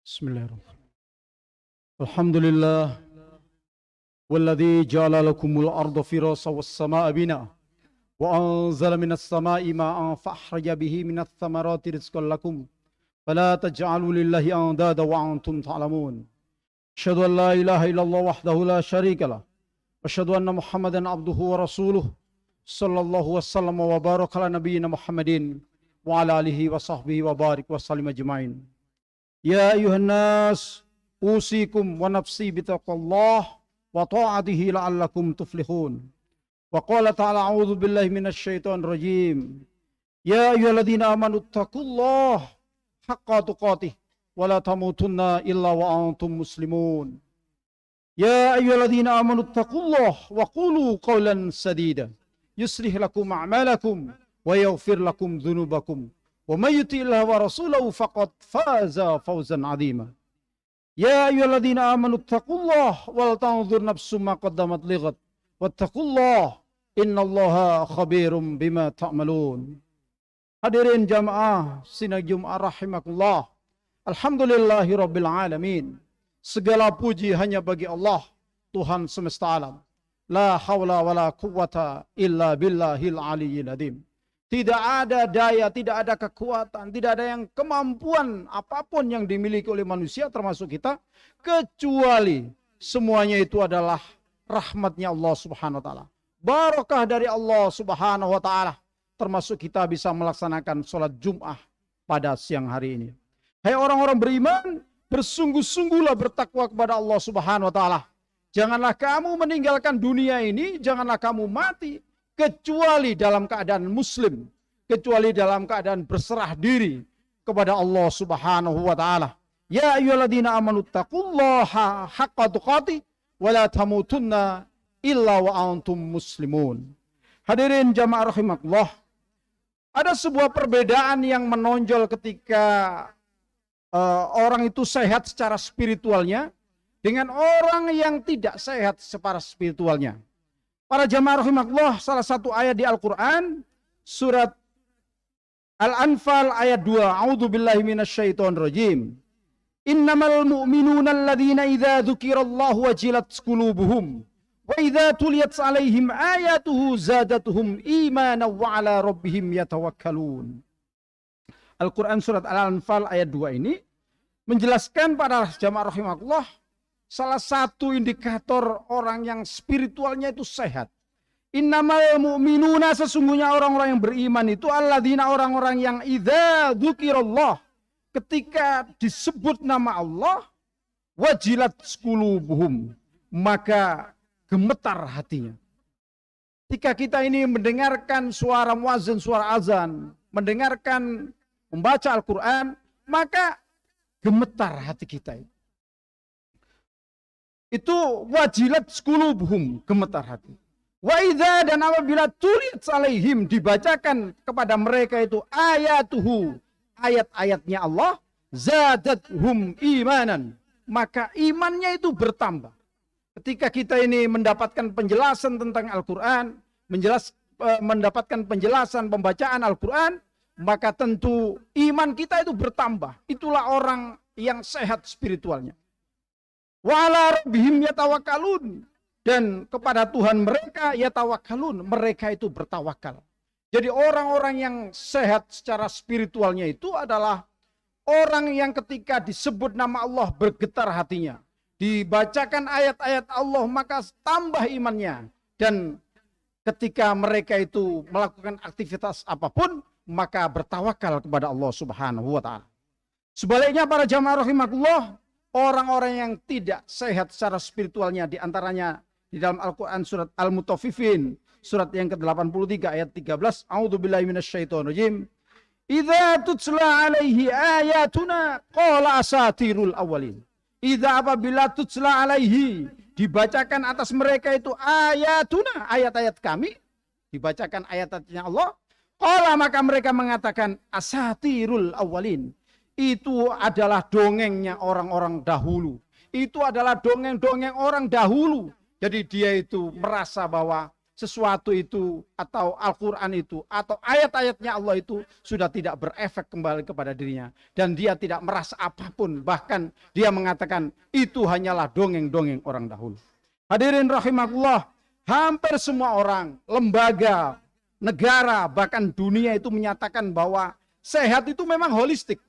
Bismillahirrahmanirrahim. Alhamdulillah walladzi ja'ala lakumul arda firasa was samaa'a binaa wa anzala minas samaa'i maa'an fa'akhraja bihi minats thamarati rizqan lakum fala taj'alu lillahi andada wa antum ta'lamun. Asyhadu an la ilaha illallah wahdahu la syarika lah wa asyhadu anna Muhammadan abduhu wa rasuluh sallallahu wasallam wa baraka ala nabiyyina Muhammadin wa ala alihi wa sahbihi wa barik wa sallim ajma'in. Ya ayuhan nas usikum wa nafsi bitaqwallah wa ta'atihi la'allakum tuflihun. Wa qala ta'ala a'udzu billahi minasy syaithanir rajim. Ya ayyuhalladzina amanu taqullaha haqqa tuqatih wa la tamutunna illa wa antum muslimun. Ya ayyuhalladzina amanu taqullaha wa qulu qawlan sadida yuslih lakum a'malakum wa yaghfir lakum dhunubakum. Wa may yuti'illah wa rasulahu faqad faza fawzan 'azima. Ya ayyuhalladzina amanu taqullaha wal tanzur nafsum ma qaddamat lighad wattaqullaha innallaha khabirum bima ta'malun. Hadirin jamaah sidang Jumat rahimakumullah. Alhamdulillahirabbil alamin. Segala puji hanya bagi Allah, Tuhan semesta alam. La haula wala quwwata illa billahil aliyyil azim. Tidak ada daya, tidak ada kekuatan, tidak ada yang kemampuan apapun yang dimiliki oleh manusia termasuk kita, kecuali semuanya itu adalah rahmatnya Allah subhanahu wa ta'ala. Barakah dari Allah subhanahu wa ta'ala, termasuk kita bisa melaksanakan sholat Jum'ah pada siang hari ini. Hai orang-orang beriman, bersungguh-sungguhlah bertakwa kepada Allah subhanahu wa ta'ala. Janganlah kamu meninggalkan dunia ini, janganlah kamu mati, kecuali dalam keadaan muslim, kecuali dalam keadaan berserah diri kepada Allah subhanahu wa ta'ala. Ya ayyuhalladzina amanu taqullaha haqqa tuqatih wa la tamutunna illa wa antum muslimun. Hadirin jamaah rahimakumullah, ada sebuah perbedaan yang menonjol ketika orang itu sehat secara spiritualnya dengan orang yang tidak sehat secara spiritualnya. Para jamaah rahimakumullah, salah satu ayat di Al-Quran, surat Al-Anfal ayat 2. A'udzu billahi minasyaitonir rajim. Innamal mu'minuna alladzina idza dzukirallahu wajilat qulubuhum wa idza tuliyat 'alaihim ayatuhu zadatuhum imanan wa 'ala rabbihim yatawakkalun. Al-Quran surat Al-Anfal ayat 2 ini menjelaskan para jamaah rahimakumullah salah satu indikator orang yang spiritualnya itu sehat. Innamal mu'minuna, sesungguhnya orang-orang yang beriman itu alladzina, orang-orang yang idza dzukirallah, ketika disebut nama Allah, wajilat qulubuhum, maka gemetar hatinya. Ketika kita ini mendengarkan suara muazin, suara azan, mendengarkan membaca Al-Quran, maka gemetar hati kita itu. Itu wajilat qulubuhum, gemetar hati. Wa idza, dan apabila tuliyat alaihim, dibacakan kepada mereka itu ayatuhu, ayat-ayatnya Allah, zadathum imanan, maka imannya itu bertambah. Ketika kita ini mendapatkan penjelasan tentang Al-Quran, mendapatkan penjelasan pembacaan Al-Quran, maka tentu iman kita itu bertambah. Itulah orang yang sehat spiritualnya. Wa 'ala rabbihim yatawakkalun, dan kepada Tuhan mereka yatawakkalun, mereka itu bertawakal. Jadi orang-orang yang sehat secara spiritualnya itu adalah orang yang ketika disebut nama Allah bergetar hatinya, dibacakan ayat-ayat Allah maka tambah imannya, dan ketika mereka itu melakukan aktivitas apapun maka bertawakal kepada Allah subhanahu wa ta'ala. Sebaliknya para jamaah rahimakumullah, orang-orang yang tidak sehat secara spiritualnya, diantaranya di dalam Al-Quran surat Al-Mutaffifin, surat yang ke-83 ayat 13, A'udzu billahi minasyaitonir rajim. Idza tutla alaihi ayatuna qala asatirul awwalin. Idza, apabila tutla alaihi, dibacakan atas mereka itu ayatuna, ayat-ayat kami, dibacakan ayat-ayatnya Allah, qala, maka mereka mengatakan asatirul awwalin. Itu adalah dongengnya orang-orang dahulu. Itu adalah dongeng-dongeng orang dahulu. Jadi dia itu merasa bahwa sesuatu itu atau Al-Quran itu atau ayat-ayatnya Allah itu sudah tidak berefek kembali kepada dirinya. Dan dia tidak merasa apapun. Bahkan dia mengatakan itu hanyalah dongeng-dongeng orang dahulu. Hadirin rahimakumullah, hampir semua orang, lembaga, negara, bahkan dunia itu menyatakan bahwa sehat itu memang holistik.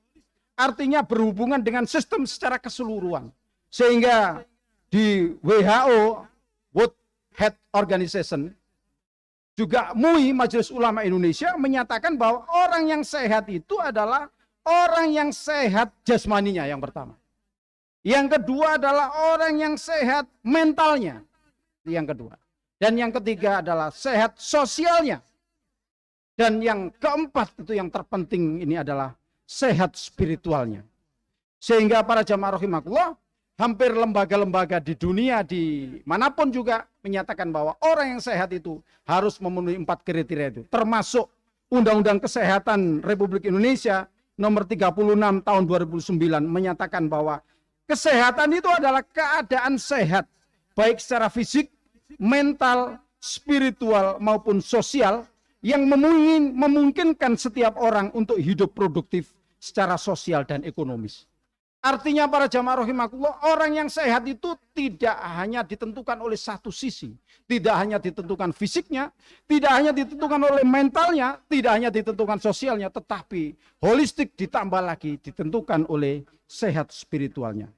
Artinya berhubungan dengan sistem secara keseluruhan. Sehingga di WHO, World Health Organization, juga MUI, Majelis Ulama Indonesia, menyatakan bahwa orang yang sehat itu adalah orang yang sehat jasmaninya yang pertama. Yang kedua adalah orang yang sehat mentalnya. Yang kedua. Dan yang ketiga adalah sehat sosialnya. Dan yang keempat itu yang terpenting ini adalah sehat spiritualnya. Sehingga para jamaah rahimakumullah, hampir lembaga-lembaga di dunia, di manapun juga menyatakan bahwa orang yang sehat itu harus memenuhi 4 kriteria itu. Termasuk Undang-Undang Kesehatan Republik Indonesia nomor 36 tahun 2009 menyatakan bahwa kesehatan itu adalah keadaan sehat, baik secara fisik, mental, spiritual maupun sosial, yang memungkinkan setiap orang untuk hidup produktif secara sosial dan ekonomis. Artinya para jamaah rahimakumullah, orang yang sehat itu tidak hanya ditentukan oleh satu sisi. Tidak hanya ditentukan fisiknya, tidak hanya ditentukan oleh mentalnya, tidak hanya ditentukan sosialnya, tetapi holistik ditambah lagi ditentukan oleh sehat spiritualnya.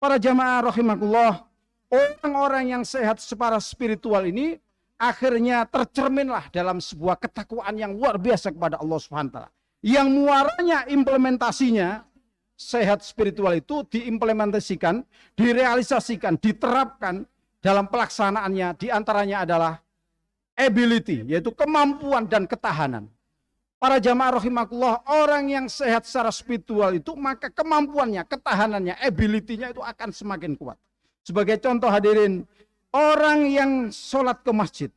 Para jamaah rahimakumullah, orang-orang yang sehat secara spiritual ini akhirnya tercerminlah dalam sebuah ketakwaan yang luar biasa kepada Allah Subhanahu wa taala. Yang muaranya implementasinya, sehat spiritual itu diimplementasikan, direalisasikan, diterapkan dalam pelaksanaannya, diantaranya adalah ability, yaitu kemampuan dan ketahanan. Para jamaah rahimakumullah, orang yang sehat secara spiritual itu maka kemampuannya, ketahanannya, ability-nya itu akan semakin kuat. Sebagai contoh hadirin, orang yang sholat ke masjid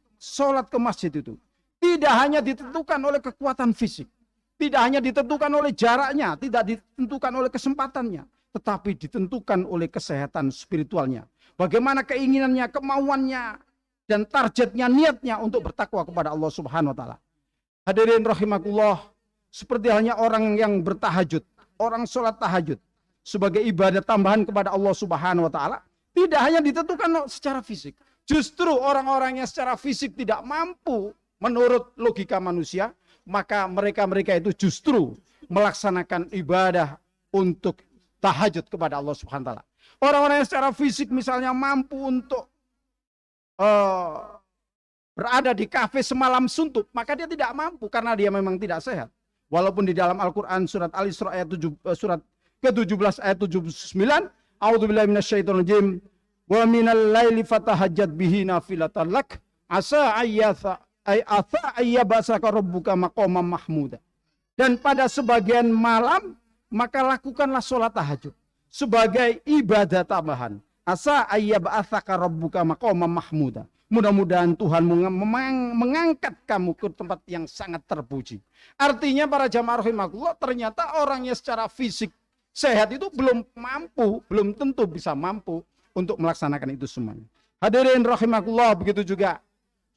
itu tidak hanya ditentukan oleh kekuatan fisik, tidak hanya ditentukan oleh jaraknya, tidak ditentukan oleh kesempatannya, tetapi ditentukan oleh kesehatan spiritualnya. Bagaimana keinginannya, kemauannya, dan targetnya, niatnya untuk bertakwa kepada Allah Subhanahu wa taala. Hadirin rahimakumullah, seperti halnya orang yang bertahajud, orang sholat tahajud sebagai ibadah tambahan kepada Allah Subhanahu wa taala, tidak hanya ditentukan secara fisik. Justru orang-orang yang secara fisik tidak mampu menurut logika manusia, maka mereka itu justru melaksanakan ibadah untuk tahajud kepada Allah Subhanahu wa taala. Orang-orang yang secara fisik misalnya mampu untuk berada di kafe semalam suntuk, maka dia tidak mampu karena dia memang tidak sehat. Walaupun di dalam Al-Qur'an surat Al-Isra surat ke-17 ayat 79, a'udzubillahi minasyaitonirrajim, wa minal laili fatahajjat bihi nafilatan lak asa ayyabasaka rabbuka maqaman mahmuda. Dan pada sebagian malam maka lakukanlah sholat tahajud sebagai ibadah tambahan. Asa ayyabasaka rabbuka maqaman mahmuda. Mudah-mudahan Tuhan mengangkat kamu ke tempat yang sangat terpuji. Artinya para jamaah rahimakumullah, ternyata orang yang secara fisik sehat itu belum tentu bisa mampu untuk melaksanakan itu semuanya. Hadirin rahimakumullah, begitu juga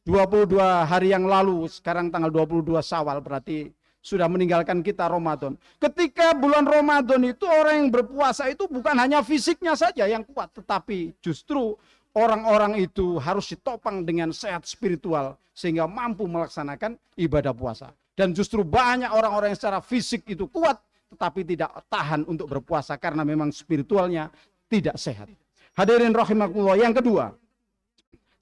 22 hari yang lalu, sekarang tanggal 22 Syawal, berarti sudah meninggalkan kita Ramadan. Ketika bulan Ramadan itu orang yang berpuasa itu bukan hanya fisiknya saja yang kuat, tetapi justru orang-orang itu harus ditopang dengan sehat spiritual sehingga mampu melaksanakan ibadah puasa. Dan justru banyak orang-orang yang secara fisik itu kuat tetapi tidak tahan untuk berpuasa karena memang spiritualnya tidak sehat. Hadirin rahimakumullah, yang kedua,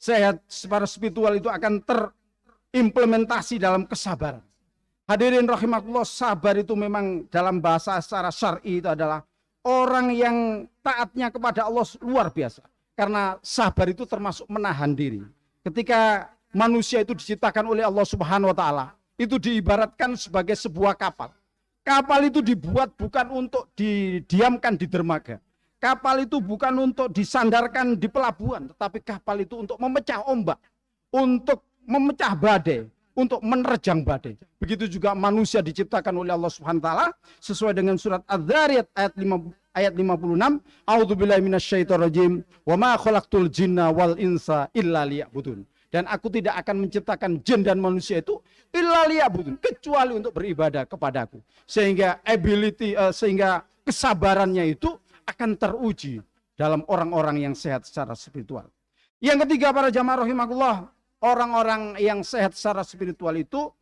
sehat secara spiritual itu akan terimplementasi dalam kesabaran. Hadirin rahimakumullah, sabar itu memang dalam bahasa secara syar'i itu adalah orang yang taatnya kepada Allah luar biasa. Karena sabar itu termasuk menahan diri. Ketika manusia itu diciptakan oleh Allah Subhanahu wa taala, itu diibaratkan sebagai sebuah kapal. Kapal itu dibuat bukan untuk didiamkan di dermaga. Kapal itu bukan untuk disandarkan di pelabuhan, tetapi kapal itu untuk memecah ombak, untuk memecah badai, untuk menerjang badai. Begitu juga manusia diciptakan oleh Allah Subhanahu wa taala sesuai dengan surat Az-Dzariyat ayat 56, a'udzubillahi minasyaitonirrajim, wa ma khalaqtul jinna wal insa illa liya'budun. Dan aku tidak akan menciptakan jin dan manusia itu illa liya'budun, kecuali untuk beribadah kepadaku. Sehingga sehingga kesabarannya itu akan teruji dalam orang-orang yang sehat secara spiritual. Yang ketiga, para jamaah rahimakumullah, orang-orang yang sehat secara spiritual itu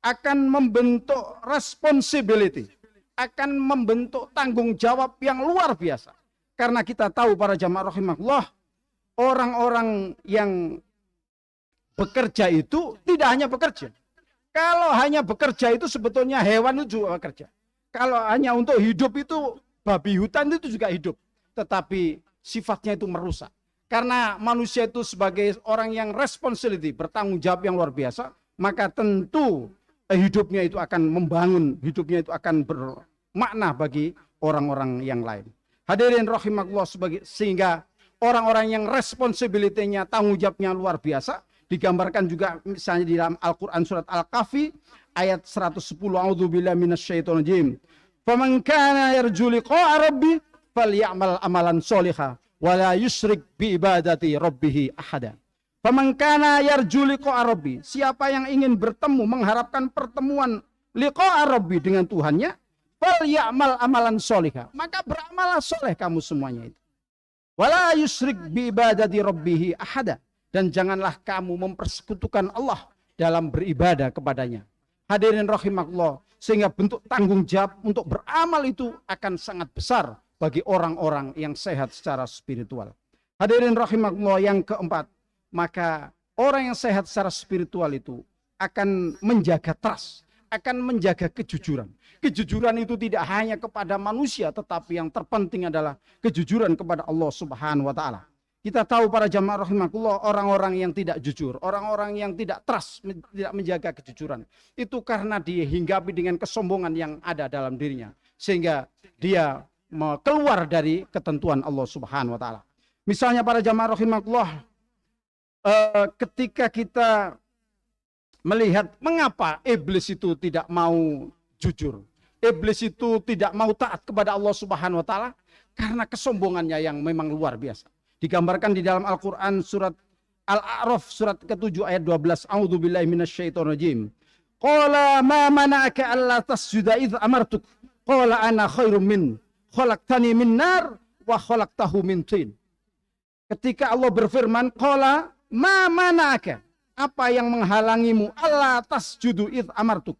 akan membentuk responsibility, akan membentuk tanggung jawab yang luar biasa. Karena kita tahu, para jamaah rahimakumullah, orang-orang yang bekerja itu tidak hanya bekerja. Kalau hanya bekerja itu sebetulnya hewan itu juga bekerja. Kalau hanya untuk hidup itu babi hutan itu juga hidup. Tetapi sifatnya itu merusak. Karena manusia itu sebagai orang yang responsibility, bertanggung jawab yang luar biasa, maka tentu hidupnya itu akan membangun, hidupnya itu akan bermakna bagi orang-orang yang lain. Hadirin rahimakumullah, sehingga orang-orang yang responsibility-nya, tanggung jawabnya luar biasa, digambarkan juga misalnya di dalam Al-Quran surat Al-Kahfi ayat 110. A'udzubillahi minasyaitonir rajim. Faman kana yarju liqa'a rabbih falyamal amalan sholihan wa la yusyrik bi ibadati rabbih ahada. Faman kana yarju liqa'a rabbih, siapa yang ingin bertemu, mengharapkan pertemuan liqa'a rabbih dengan Tuhannya, falyamal amalan sholihan, maka beramallah soleh kamu semuanya itu. Wa la yusyrik bi ibadati rabbih ahada, dan janganlah kamu mempersekutukan Allah dalam beribadah kepadanya. Hadirin rahimakumullah, sehingga bentuk tanggung jawab untuk beramal itu akan sangat besar bagi orang-orang yang sehat secara spiritual. Hadirin rahimakumullah, yang keempat, maka orang yang sehat secara spiritual itu akan menjaga trust, akan menjaga kejujuran. Kejujuran itu tidak hanya kepada manusia, tetapi yang terpenting adalah kejujuran kepada Allah Subhanahu wa taala. Kita tahu, para jamaah rahimakumullah, orang-orang yang tidak jujur, orang-orang yang tidak trust, tidak menjaga kejujuran, itu karena dihinggapi dengan kesombongan yang ada dalam dirinya, sehingga dia keluar dari ketentuan Allah Subhanahu wa taala. Misalnya, para jamaah rahimakumullah, ketika kita melihat mengapa iblis itu tidak mau jujur, iblis itu tidak mau taat kepada Allah Subhanahu wa taala, karena kesombongannya yang memang luar biasa. Digambarkan di dalam Al-Quran surat Al-A'raf surat ke-7 ayat 12. A'udzubillahi minasyaitonir rajim. Qala ma mana'aka alla tasjuda idh amartuk. Qala ana khairum min. Khalaqtani min nar wa khalaqtahu min tin. Ketika Allah berfirman, qala ma mana'aka, apa yang menghalangimu alla tasjudu idh amartuk.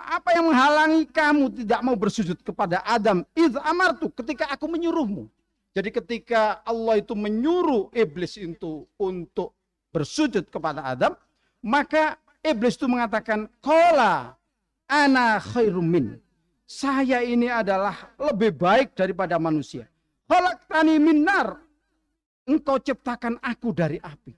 Apa yang menghalangi kamu tidak mau bersujud kepada Adam idh amartuk, ketika aku menyuruhmu. Jadi ketika Allah itu menyuruh iblis itu untuk bersujud kepada Adam, maka iblis itu mengatakan, qala ana khairum min. Saya ini adalah lebih baik daripada manusia. Khalaqtani min nar. Engkau ciptakan aku dari api.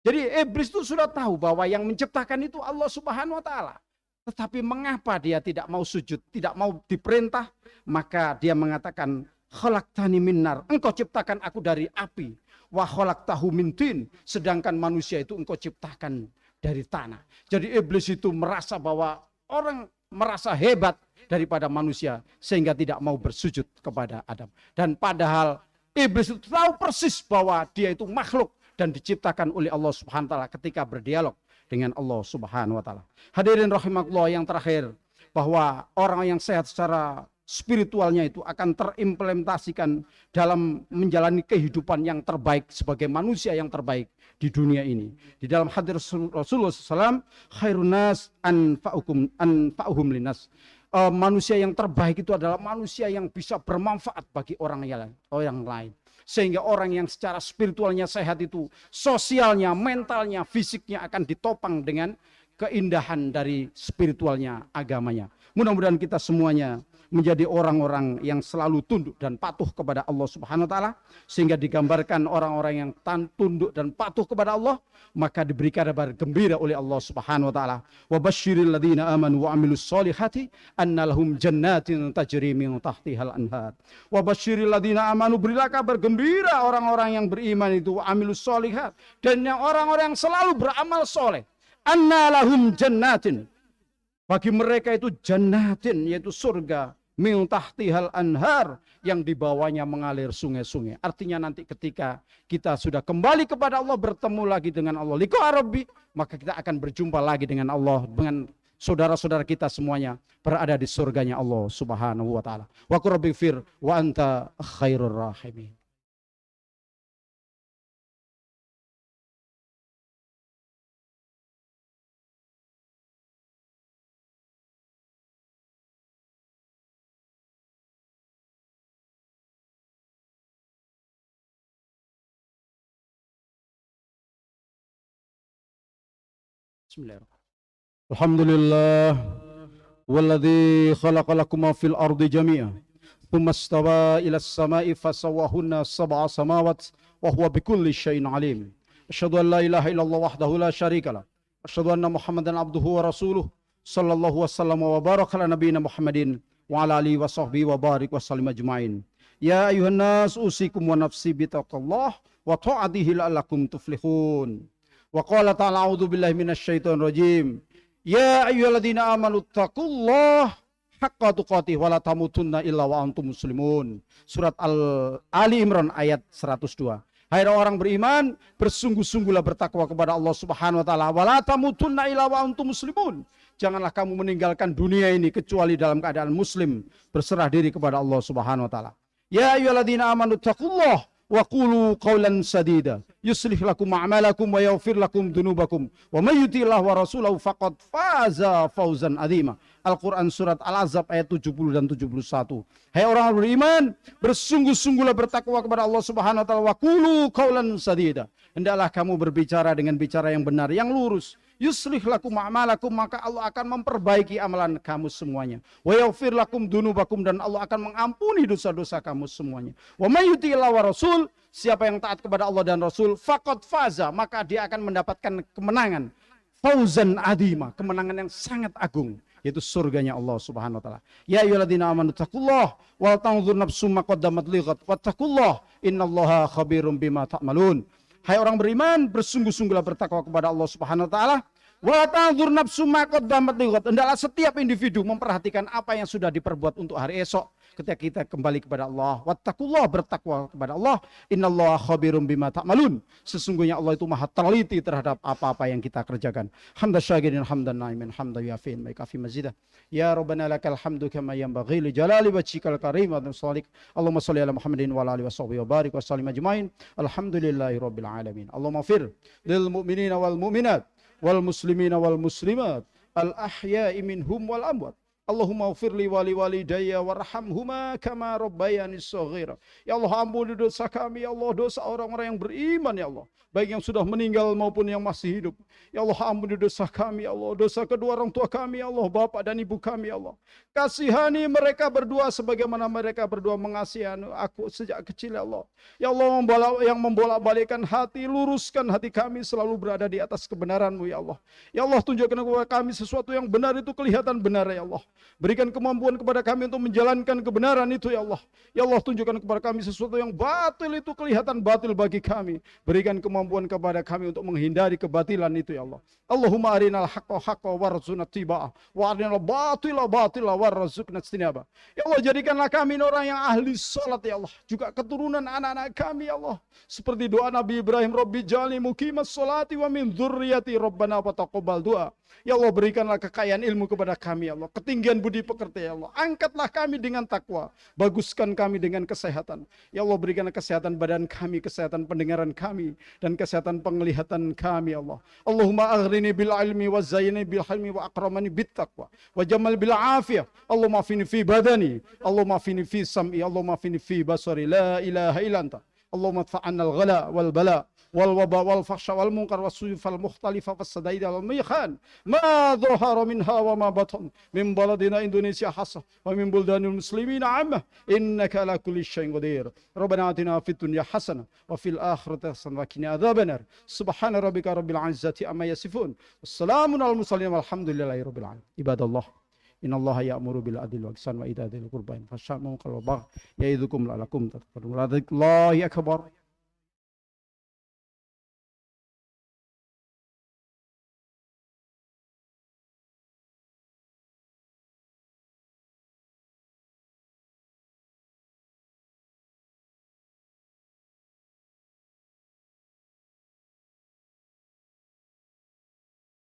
Jadi iblis itu sudah tahu bahwa yang menciptakan itu Allah Subhanahu wa taala. Tetapi mengapa dia tidak mau sujud, tidak mau diperintah? Maka dia mengatakan, khalaqtani min nar, engkau ciptakan aku dari api, wa khalaqtahu min tin, sedangkan manusia itu engkau ciptakan dari tanah. Jadi iblis itu merasa bahwa orang merasa hebat daripada manusia, sehingga tidak mau bersujud kepada Adam. Dan padahal iblis itu tahu persis bahwa dia itu makhluk dan diciptakan oleh Allah Subhanahu wa taala ketika berdialog dengan Allah Subhanahu wa taala. Hadirin rahimakumullah, yang terakhir, bahwa orang yang sehat secara spiritualnya itu akan terimplementasikan dalam menjalani kehidupan yang terbaik sebagai manusia yang terbaik di dunia ini. Di dalam hadis Rasulullah SAW, khairun nas anfa'uhum linnas. Manusia yang terbaik itu adalah manusia yang bisa bermanfaat bagi orang lain. Sehingga orang yang secara spiritualnya sehat itu, sosialnya, mentalnya, fisiknya akan ditopang dengan keindahan dari spiritualnya, agamanya. Mudah-mudahan kita semuanya menjadi orang-orang yang selalu tunduk dan patuh kepada Allah Subhanahu wa taala, sehingga digambarkan orang-orang yang tunduk dan patuh kepada Allah, maka diberi kabar gembira oleh Allah Subhanahu wa taala. Wa basyiril ladzina amanu wa amilus solihati anna lahum jannatin tajri min tahtihal anhar. Wa basyiril ladzina amanu, berilah kabar gembira orang-orang yang beriman itu, wa amilus solihat, dan yang orang-orang yang selalu beramal soleh. Anna lahum jannatin, bagi mereka itu jannatin, yaitu surga, min tahtihal anhar, yang di bawahnya mengalir sungai-sungai. Artinya nanti ketika kita sudah kembali kepada Allah, bertemu lagi dengan Allah, liqa rabbi, maka kita akan berjumpa lagi dengan Allah, dengan saudara-saudara kita semuanya berada di surganya Allah Subhanahu wa taala. Wa qur rabbighfir wa anta khairur rahimin. Bismillahirrahmanirrahim. Alhamdulillah walladzi khalaqa lakum ma fil ardi jami'a thumma istawa ila as-sama'i fasawwahunna sab'a samawat wa huwa bikulli syai'in alim. Asyhadu an la ilaha illallah wahdahu la syarika lah. Asyhadu anna Muhammadan abduhu wa rasuluh sallallahu wasallam wa baraka ala nabiyyina Muhammadin wa ala alihi wa sahbihi wa barik wa sallim ajma'in. Ya ayuhan nas usikum wa nafsi bitaqallah wa ta'atihi la'allakum tuflihun. Wa qala ta'ala a'udzu billahi minasyaitonir rajim. Ya ayyuhalladzina amanu taqullaha haqqa tuqatih wa la tamutunna illa wa antum muslimun. Surat Ali Imran ayat 102. Hai orang beriman, bersungguh-sungguhlah bertakwa kepada Allah Subhanahu wa taala. Wa la tamutunna illa wa antum muslimun. Janganlah kamu meninggalkan dunia ini kecuali dalam keadaan muslim, berserah diri kepada Allah Subhanahu wa taala. Ya ayyuhalladzina amanu taqullaha wa qulu qawlan sadida yuslih lakum a'malakum wa yaghfir lakum dunubakum wa may yuti'illah wa rasulahu faqad faza fawzan adzima. Al-Quran surat Al-Ahzab ayat 70 dan 71. Hai orang beriman, bersungguh-sungguhlah bertakwa kepada Allah Subhanahu wa taala. Wa qulu qawlan sadida, hendaklah kamu berbicara dengan bicara yang benar, yang lurus. Yuslih lakum a'malakum, maka Allah akan memperbaiki amalan kamu semuanya. Wa yaghfir lakum dunubakum, dan Allah akan mengampuni dosa-dosa kamu semuanya. Wa may yuti'illah wa rasul, siapa yang taat kepada Allah dan Rasul, faqad faza, maka dia akan mendapatkan kemenangan. Fauzan adima, kemenangan yang sangat agung, yaitu surganya Allah Subhanahu wa taala. Ya ayyuhalladzina amanu taqullaha wa tanzur nafsum ma qaddamat lighad wattaqullaha innallaha khabirum bima ta'malun. Hai orang beriman, bersungguh-sungguhlah bertakwa kepada Allah Subhanahu wa taala. Wa tanzur nafsum ma qaddamat lighad. Hendaklah setiap individu memperhatikan apa yang sudah diperbuat untuk hari esok ketika kita kembali kepada Allah. Wattaqullah, bertakwa kepada Allah. Innallaha khabirum bima ta'malun. Sesungguhnya Allah itu maha teliti terhadap apa-apa yang kita kerjakan. Hamdan syakirin hamdan na'imin hamdan yafi'in ma kafi mazidah. Ya Rabbana lakal hamdu kama yanbaghi li jalali wajhikal karim wa shalik. Allahumma shalli ala Muhammadin wa ala alihi washabbihi wa barik wa sallim ajmain. Alhamdulillahi rabbil alamin. Allahumma fir lil mu'minina wal mu'minat wal muslimina wal muslimat al ahya'i minhum wal amwat. Allahumma ufirli wali walidayya warhamhuma kama rabbayani shaghira. Ya Allah, ampuni dosa kami, ya Allah, dosa orang-orang yang beriman, ya Allah, baik yang sudah meninggal maupun yang masih hidup. Ya Allah, ampuni dosa kami, ya Allah, dosa kedua orang tua kami, ya Allah, bapak dan ibu kami, ya Allah. Kasihani mereka berdua sebagaimana mereka berdua mengasihi aku sejak kecil, ya Allah. Ya Allah, yang membolak-balikkan hati, luruskan hati kami selalu berada di atas kebenaran-Mu, ya Allah. Ya Allah, tunjukkan kepada kami sesuatu yang benar itu kelihatan benar, ya Allah. Berikan kemampuan kepada kami untuk menjalankan kebenaran itu, ya Allah. Ya Allah, tunjukkan kepada kami sesuatu yang batil itu kelihatan batil bagi kami. Berikan kemampuan kepada kami untuk menghindari kebatilan itu, ya Allah. Allahumma arinal haqqa haqqa warzuqna tiba'ah wa arinal batila batila warzuqna istinabah. Ya Allah, jadikanlah kami orang yang ahli salat, ya Allah. Juga keturunan anak-anak kami, ya Allah. Seperti doa Nabi Ibrahim, Rabbi ja'alni muqimas sholati wa min dzurriyyati rabbana wa taqabbal du'a. Ya Allah, berikanlah kekayaan ilmu kepada kami, ya Allah. Ketinggian budi pekerti, ya Allah. Angkatlah kami dengan takwa. Baguskan kami dengan kesehatan. Ya Allah, berikanlah kesehatan badan kami, kesehatan pendengaran kami, dan kesehatan penglihatan kami, ya Allah. Allahumma aghrini bil ilmi wa zayyini bil hilmi wa akramani bit taqwa wa jamal bil afiyah. Allahumma afini fi badani, Allahumma afini fi sam'i, Allahumma afini fi basari. La ilaha illa anta. Allahumma adfa'anna al-ghala wal bala wal waba wal fahsya wal munkar was su'i fal mukhtalifa fas sadaid wal miyakhan ma dhahara minha wa ma batan min baladina Indonesia hasah wa min buldanil muslimin ammah innaka ala kulli syai'in qadir. Rabbana atina fid dunya hasanah wa fil akhirati hasanah wa qina adzabannar. Subhana rabbika rabbil izzati amma yasifun. Wassalamun alal mursalin walhamdulillahi rabbil alamin. Ibadallah, innallaha ya'muru bil adli wal ihsani wa ita'i dzil qurba wa yahyi 'anil fahsya'i wal munkari wal baghi ya'idukum la'allakum tattaqun. Allahu akbar.